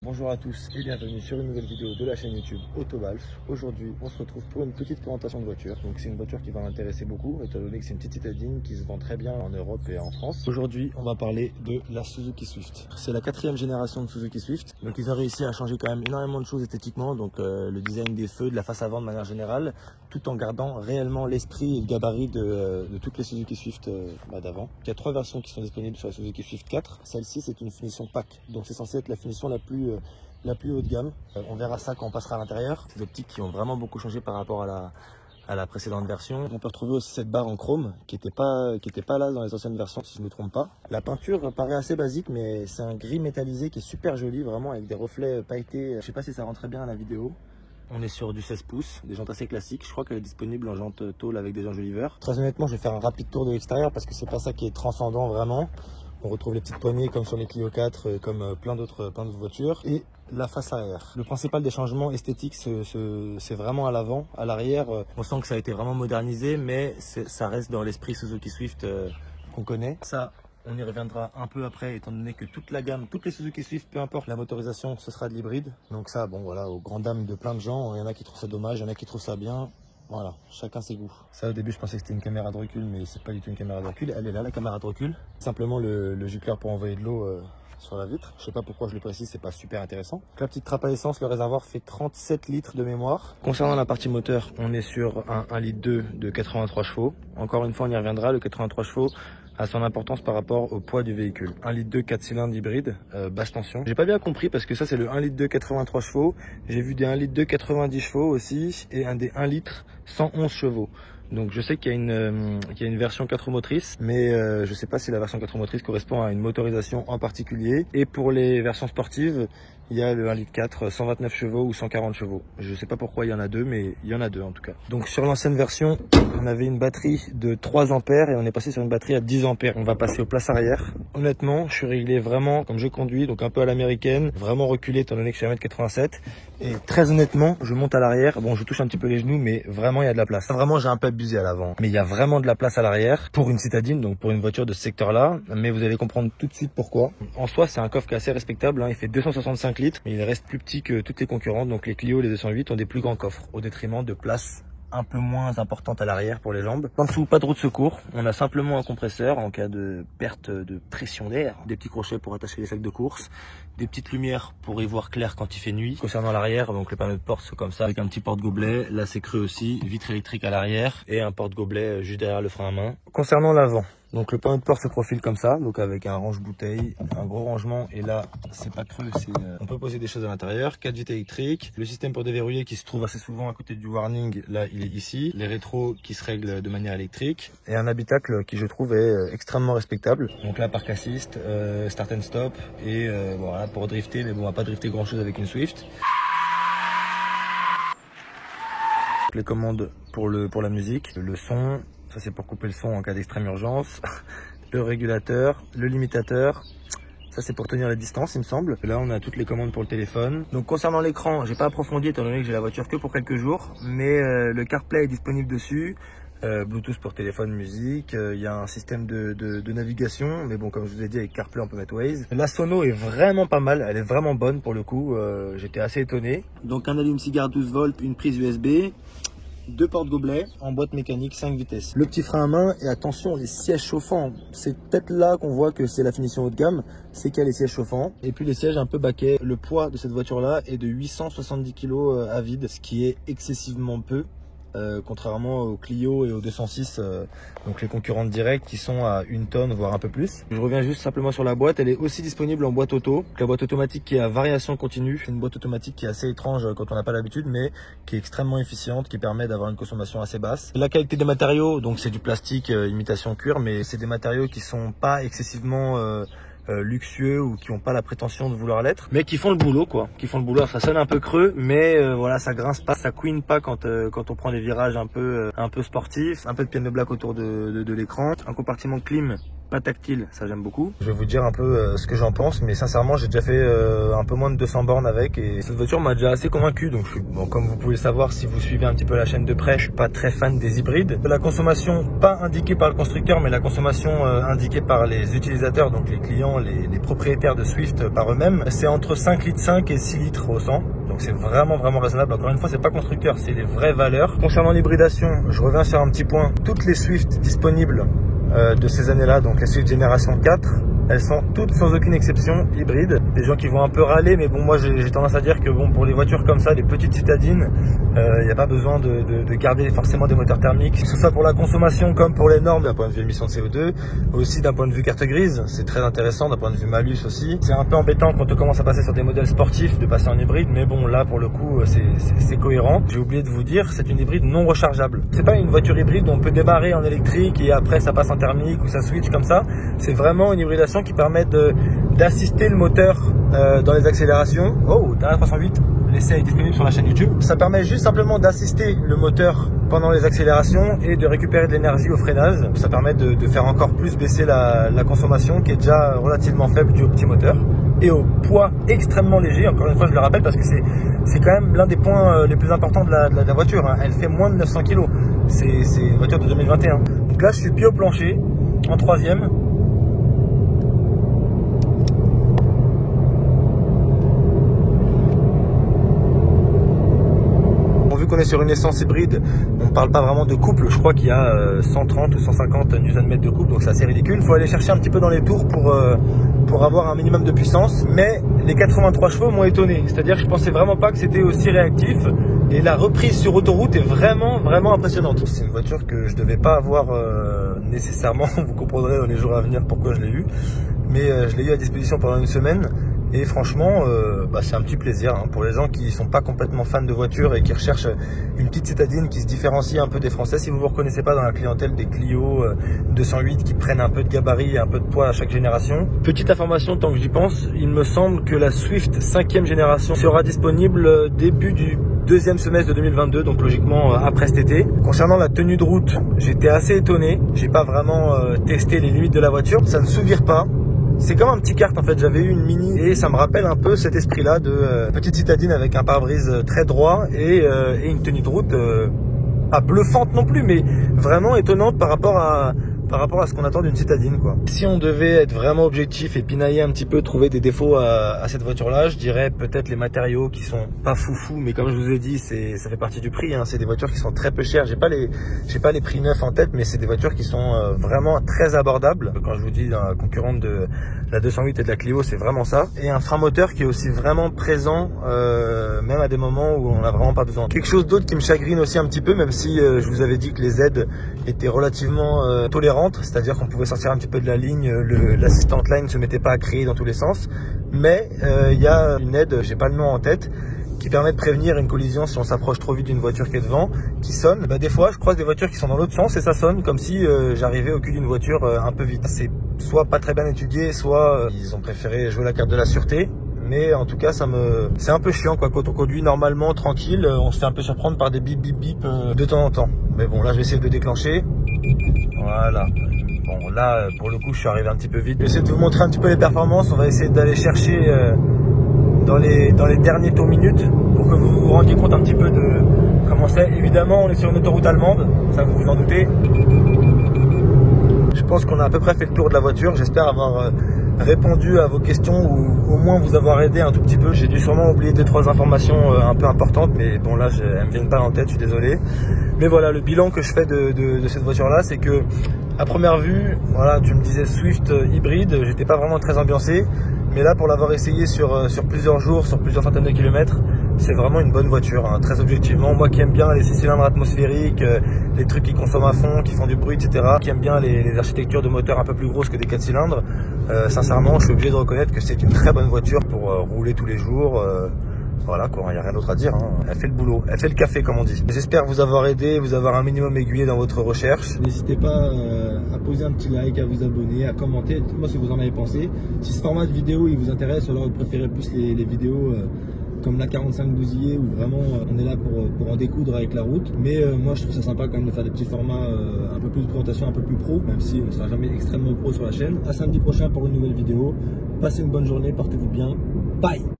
Bonjour à tous et bienvenue sur une nouvelle vidéo de la chaîne YouTube Autobalf. Aujourd'hui on se retrouve pour une petite présentation de voiture. Donc c'est une voiture qui va m'intéresser beaucoup étant donné que c'est une petite citadine qui se vend très bien en Europe et en France. Aujourd'hui on va parler de la Suzuki Swift. C'est la 4e génération de Suzuki Swift. Donc ils ont réussi à changer quand même énormément de choses esthétiquement. Donc le design des feux, de la face avant de manière générale, tout en gardant réellement l'esprit et le gabarit de toutes les Suzuki Swift d'avant. Il y a 3 versions qui sont disponibles sur la Suzuki Swift 4. Celle-ci c'est une finition pack. Donc c'est censé être la finition la plus haut de gamme. On verra ça quand on passera à l'intérieur. Ces optiques qui ont vraiment beaucoup changé par rapport à la précédente version. On peut retrouver aussi cette barre en chrome qui était pas là dans les anciennes versions si je ne me trompe pas. La peinture paraît assez basique mais c'est un gris métallisé qui est super joli vraiment avec des reflets pailletés. Je sais pas si ça rentrait bien à la vidéo. On est sur du 16 pouces, des jantes assez classiques. Je crois qu'elle est disponible en jante tôle avec des enjoliveurs. Très honnêtement, je vais faire un rapide tour de l'extérieur parce que c'est pas ça qui est transcendant vraiment. On retrouve les petites poignées comme sur les Clio 4, comme plein d'autres voitures. Et la face arrière. Le principal des changements esthétiques, c'est vraiment à l'avant. À l'arrière, on sent que ça a été vraiment modernisé, mais ça reste dans l'esprit Suzuki Swift qu'on connaît. Ça, on y reviendra un peu après, étant donné que toute la gamme, toutes les Suzuki Swift, peu importe la motorisation, ce sera de l'hybride. Donc ça, bon voilà, aux grandes dames de plein de gens, il y en a qui trouvent ça dommage, il y en a qui trouvent ça bien. Voilà, chacun ses goûts. Ça au début je pensais que c'était une caméra de recul, mais c'est pas du tout une caméra de recul. Elle est là, la caméra de recul. Simplement le gicleur pour envoyer de l'eau sur la vitre. Je sais pas pourquoi je le précise, c'est pas super intéressant. Donc, la petite trappe à essence, le réservoir fait 37 litres de mémoire. Concernant la partie moteur, on est sur un 1,2 litre de 83 chevaux. Encore une fois, on y reviendra, le 83 chevaux a son importance par rapport au poids du véhicule. 1,2 litre 4 cylindres hybride, basse tension. J'ai pas bien compris parce que ça c'est le 1,2 litre 83 chevaux. J'ai vu des 1,2 litre 90 chevaux aussi et des 1 litre 111 chevaux. Donc je sais qu'il y a une version 4 roues motrices, mais je sais pas si la version 4 roues motrices correspond à une motorisation en particulier. Et pour les versions sportives, il y a le 1 litre 4, 129 chevaux ou 140 chevaux. Je sais pas pourquoi il y en a deux, mais il y en a deux en tout cas. Donc sur l'ancienne version, on avait une batterie de 3 ampères et on est passé sur une batterie à 10 ampères. On va passer aux places arrière. Honnêtement, je suis réglé vraiment comme je conduis, donc un peu à l'américaine, vraiment reculé étant donné que je suis à 1m87. Et très honnêtement, je monte à l'arrière. Bon, je touche un petit peu les genoux, mais vraiment il y a de la place. Vraiment, j'ai un peu abusé à l'avant, mais il y a vraiment de la place à l'arrière pour une citadine, donc pour une voiture de ce secteur-là. Mais vous allez comprendre tout de suite pourquoi. En soi, c'est un coffre qui est assez respectable. Il fait 265 litres, mais il reste plus petit que toutes les concurrentes. Donc les Clio, les 208 ont des plus grands coffres, au détriment de places un peu moins importante à l'arrière pour les jambes. En dessous, pas de roue de secours. On a simplement un compresseur en cas de perte de pression d'air. Des petits crochets pour attacher les sacs de course. Des petites lumières pour y voir clair quand il fait nuit. Concernant l'arrière, donc le panneau de porte c'est comme ça avec un petit porte-gobelet. Là c'est creux aussi. Vitre électrique à l'arrière et un porte-gobelet juste derrière le frein à main. Concernant l'avant, donc le panneau de porte se profile comme ça, donc avec un range-bouteille, un gros rangement et là c'est pas creux, on peut poser des choses à l'intérieur, 4 vitres électriques, le système pour déverrouiller qui se trouve assez souvent à côté du warning, là il est ici, les rétros qui se règlent de manière électrique et un habitacle qui je trouve est extrêmement respectable. Donc là park assist, start and stop et voilà pour drifter, mais bon on va pas drifter grand chose avec une Swift. Les commandes pour la musique, le son. Ça c'est pour couper le son en cas d'extrême urgence. Le régulateur, le limitateur. Ça c'est pour tenir la distance il me semble. Là on a toutes les commandes pour le téléphone. Donc concernant l'écran, j'ai pas approfondi étant donné que j'ai la voiture que pour quelques jours. Mais le CarPlay est disponible dessus. Bluetooth pour téléphone, musique. Il y a un système de navigation. Mais bon comme je vous ai dit avec CarPlay on peut mettre Waze. La sono est vraiment pas mal. Elle est vraiment bonne pour le coup. J'étais assez étonné. Donc un allume-cigare 12 volts, une prise USB. 2 porte-gobelets en boîte mécanique 5 vitesses. Le petit frein à main et attention les sièges chauffants. C'est peut-être là qu'on voit que c'est la finition haut de gamme. C'est qu'il y a les sièges chauffants. Et puis les sièges un peu baquets. Le poids de cette voiture là est de 870 kg à vide. Ce qui est excessivement peu. Contrairement aux Clio et aux 206, donc les concurrentes directes qui sont à 1 tonne voire un peu plus. Je reviens juste simplement sur la boîte, elle est aussi disponible en boîte auto. La boîte automatique qui est à variation continue, une boîte automatique qui est assez étrange quand on n'a pas l'habitude mais qui est extrêmement efficiente, qui permet d'avoir une consommation assez basse. La qualité des matériaux, donc c'est du plastique imitation cuir, mais c'est des matériaux qui sont pas excessivement luxueux ou qui n'ont pas la prétention de vouloir l'être, mais qui font le boulot quoi, qui font le boulot. Ça sonne un peu creux, mais voilà, ça grince pas, ça couine pas quand on prend des virages un peu sportifs. Un peu de piano black autour de l'écran, un compartiment clim pas tactile, ça j'aime beaucoup. Je vais vous dire un peu ce que j'en pense, mais sincèrement j'ai déjà fait un peu moins de 200 bornes avec et cette voiture m'a déjà assez convaincu. Donc bon, comme vous pouvez le savoir si vous suivez un petit peu la chaîne de près, je suis pas très fan des hybrides. La consommation pas indiquée par le constructeur, mais la consommation indiquée par les utilisateurs, donc les clients, les propriétaires de Swift par eux-mêmes, c'est entre 5,5 litres et 6 litres au 100. Donc c'est vraiment raisonnable. Encore une fois, c'est pas constructeur, c'est les vraies valeurs. Concernant l'hybridation, je reviens sur un petit point. Toutes les Swift disponibles de ces années-là, donc les Swift génération 4, elles sont toutes sans aucune exception hybrides. Des gens qui vont un peu râler, mais bon, moi j'ai tendance à dire que bon, pour les voitures comme ça, les petites citadines, il n'y a pas besoin de garder forcément des moteurs thermiques, que ce soit pour la consommation comme pour les normes d'un point de vue émission de CO2, aussi d'un point de vue carte grise, c'est très intéressant d'un point de vue malus aussi. C'est un peu embêtant quand on commence à passer sur des modèles sportifs de passer en hybride, mais bon là pour le coup c'est cohérent. J'ai oublié de vous dire, c'est une hybride non rechargeable. C'est pas une voiture hybride où on peut démarrer en électrique et après ça passe en thermique ou ça switch comme ça. C'est vraiment une hybridation qui permet d'assister le moteur dans les accélérations. Oh, Dernière 308, l'essai est disponible sur la chaîne YouTube. Ça permet juste simplement d'assister le moteur pendant les accélérations et de récupérer de l'énergie au freinage. Ça permet de faire encore plus baisser la consommation qui est déjà relativement faible due au petit moteur et au poids extrêmement léger. Encore une fois, je le rappelle parce que c'est quand même l'un des points les plus importants de la voiture. Hein. Elle fait moins de 900 kg. C'est une voiture de 2021. Donc là, je suis pied au plancher en troisième. Qu'on est sur une essence hybride, on ne parle pas vraiment de couple. Je crois qu'il y a 130 ou 150 Nm de couple, donc c'est assez ridicule. Il faut aller chercher un petit peu dans les tours pour avoir un minimum de puissance. Mais les 83 chevaux m'ont étonné. C'est-à-dire que je pensais vraiment pas que c'était aussi réactif. Et la reprise sur autoroute est vraiment impressionnante. C'est une voiture que je devais pas avoir nécessairement. Vous comprendrez dans les jours à venir pourquoi je l'ai eu. Mais je l'ai eu à disposition pendant une semaine. Et franchement, c'est un petit plaisir hein, pour les gens qui sont pas complètement fans de voitures et qui recherchent une petite citadine qui se différencie un peu des Français. Si vous vous reconnaissez pas dans la clientèle des Clio 208 qui prennent un peu de gabarit et un peu de poids à chaque génération. Petite information, tant que j'y pense, il me semble que la Swift 5e génération sera disponible début du deuxième semestre de 2022, donc logiquement après cet été. Concernant la tenue de route, j'étais assez étonné. J'ai pas vraiment testé les limites de la voiture. Ça ne s'ouvre pas. C'est comme un petit kart en fait, j'avais eu une mini et ça me rappelle un peu cet esprit-là de petite citadine avec un pare-brise très droit et une tenue de route pas bluffante non plus, mais vraiment étonnante par rapport à ce qu'on attend d'une citadine quoi. Si on devait être vraiment objectif et pinailler un petit peu, trouver des défauts à cette voiture-là, je dirais peut-être les matériaux qui sont pas foufou, mais comme je vous ai dit, ça fait partie du prix. Hein. C'est des voitures qui sont très peu chères. J'ai pas les prix neufs en tête, mais c'est des voitures qui sont vraiment très abordables. Quand je vous dis la concurrente de la 208 et de la Clio, c'est vraiment ça. Et un frein moteur qui est aussi vraiment présent, même à des moments où on n'a vraiment pas besoin. Quelque chose d'autre qui me chagrine aussi un petit peu, même si je vous avais dit que les aides étaient relativement tolérantes. C'est-à-dire qu'on pouvait sortir un petit peu de la ligne, l'assistant line ne se mettait pas à crier dans tous les sens, mais il y a une aide, j'ai pas le nom en tête, qui permet de prévenir une collision si on s'approche trop vite d'une voiture qui est devant, qui sonne. Des fois je croise des voitures qui sont dans l'autre sens et ça sonne comme si j'arrivais au cul d'une voiture un peu vite. C'est soit pas très bien étudié, soit ils ont préféré jouer la carte de la sûreté. Mais en tout cas, c'est un peu chiant quoi. Quand on conduit normalement, tranquille, on se fait un peu surprendre par des bip bip bip de temps en temps. Mais bon, là je vais essayer de le déclencher. Voilà. Bon là, pour le coup, je suis arrivé un petit peu vite. Je vais essayer de vous montrer un petit peu les performances. On va essayer d'aller chercher dans les derniers tours minutes pour que vous vous rendiez compte un petit peu de comment c'est. Évidemment, on est sur une autoroute allemande, ça vous vous en doutez. Je pense qu'on a à peu près fait le tour de la voiture. J'espère avoir répondu à vos questions ou au moins vous avoir aidé un tout petit peu. J'ai dû sûrement oublier 2-3 informations un peu importantes, mais bon là elles me viennent pas en tête, je suis désolé. Mais voilà, le bilan que je fais de cette voiture là, c'est que à première vue, voilà, tu me disais Swift hybride, j'étais pas vraiment très ambiancé, mais là pour l'avoir essayé sur plusieurs jours, sur plusieurs centaines de kilomètres, c'est vraiment une bonne voiture, hein, très objectivement. Moi qui aime bien les 6 cylindres atmosphériques, les trucs qui consomment à fond, qui font du bruit, etc., qui aime bien les architectures de moteur un peu plus grosses que des 4 cylindres, sincèrement je suis obligé de reconnaître que c'est une très bonne voiture pour rouler tous les jours. Voilà quoi, il n'y a rien d'autre à dire, hein. Elle fait le boulot, elle fait le café comme on dit. J'espère vous avoir aidé, vous avoir un minimum aiguillé dans votre recherche. N'hésitez pas à poser un petit like, à vous abonner, à commenter, dites-moi ce que vous en avez pensé. Si ce format de vidéo il vous intéresse, alors vous préférez plus les vidéos comme la 45 bousillée où vraiment on est là pour en découdre avec la route. Mais moi je trouve ça sympa quand même de faire des petits formats un peu plus de présentation, un peu plus pro, même si on ne sera jamais extrêmement pro sur la chaîne. À samedi prochain pour une nouvelle vidéo. Passez une bonne journée, portez-vous bien. Bye!